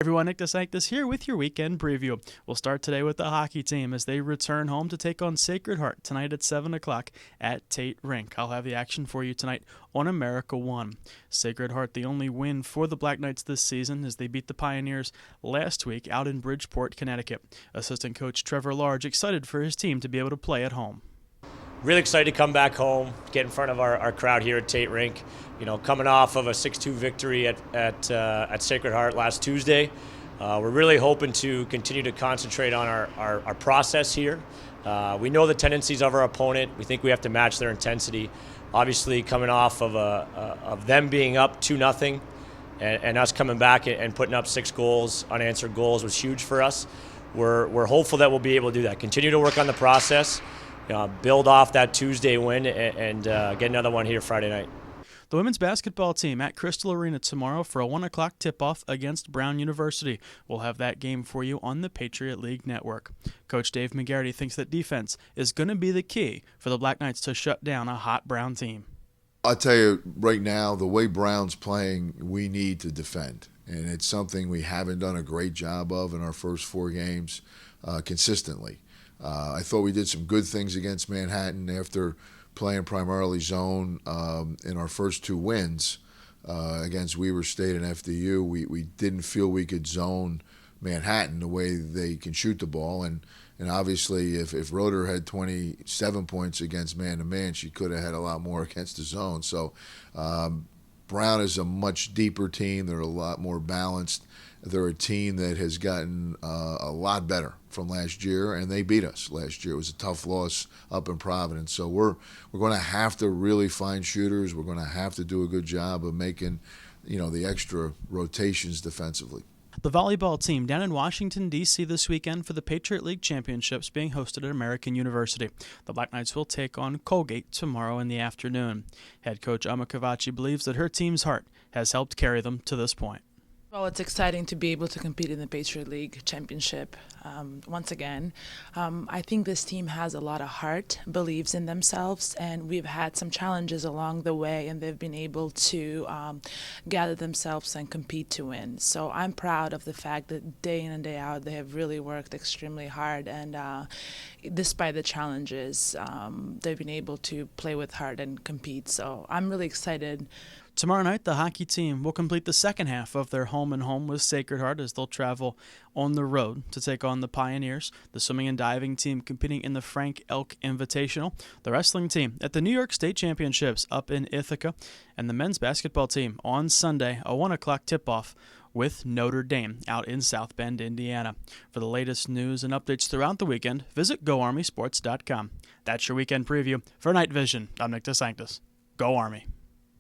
Everyone, Nick DeSanctis here with your weekend preview. We'll start today with the hockey team as they return home to take on Sacred Heart tonight at 7 o'clock at Tate Rink. I'll have the action for you tonight on America One. Sacred Heart, the only win for the Black Knights this season as they beat the Pioneers last week out in Bridgeport, Connecticut. Assistant coach Trevor Large excited for his team to be able to play at home. Really excited to come back home, get in front of our crowd here at Tate Rink. You know, coming off of a 6-2 victory at Sacred Heart last Tuesday. We're really hoping to continue to concentrate on our process here. We know the tendencies of our opponent. We think we have to match their intensity. Obviously, coming off of them being up 2-0 and us coming back and putting up 6 goals, unanswered goals, was huge for us. We're hopeful that we'll be able to do that. Continue to work on the process. Build off that Tuesday win and get another one here Friday night. The women's basketball team at Crystal Arena tomorrow for a 1 o'clock tip-off against Brown University. We'll have that game for you on the Patriot League Network. Coach Dave McGarity thinks that defense is going to be the key for the Black Knights to shut down a hot Brown team. I'll tell you right now, the way Brown's playing, we need to defend. And it's something we haven't done a great job of in our first 4 games consistently. I thought we did some good things against Manhattan after playing primarily zone in our first 2 wins against Weber State and FDU. We didn't feel we could zone Manhattan the way they can shoot the ball. And obviously, if Roeder had 27 points against man-to-man, she could have had a lot more against the zone. So Brown is a much deeper team. They're a lot more balanced. They're a team that has gotten a lot better from last year, and they beat us last year. It was a tough loss up in Providence. So we're going to have to really find shooters. We're going to have to do a good job of making, the extra rotations defensively. The volleyball team down in Washington, D.C. this weekend for the Patriot League Championships being hosted at American University. The Black Knights will take on Colgate tomorrow in the afternoon. Head coach Amma Cavacci believes that her team's heart has helped carry them to this point. Well, it's exciting to be able to compete in the Patriot League Championship once again. I think this team has a lot of heart, believes in themselves, and we've had some challenges along the way, and they've been able to gather themselves and compete to win. So I'm proud of the fact that day in and day out they have really worked extremely hard, and despite the challenges, they've been able to play with heart and compete. So I'm really excited. Tomorrow night, the hockey team will complete the second half of their home-and-home with Sacred Heart as they'll travel on the road to take on the Pioneers, the swimming and diving team competing in the Frank Elk Invitational, the wrestling team at the New York State Championships up in Ithaca, and the men's basketball team on Sunday, a 1 o'clock tip-off with Notre Dame out in South Bend, Indiana. For the latest news and updates throughout the weekend, visit GoArmySports.com. That's your weekend preview. For Night Vision, I'm Nick DeSanctis. Go Army.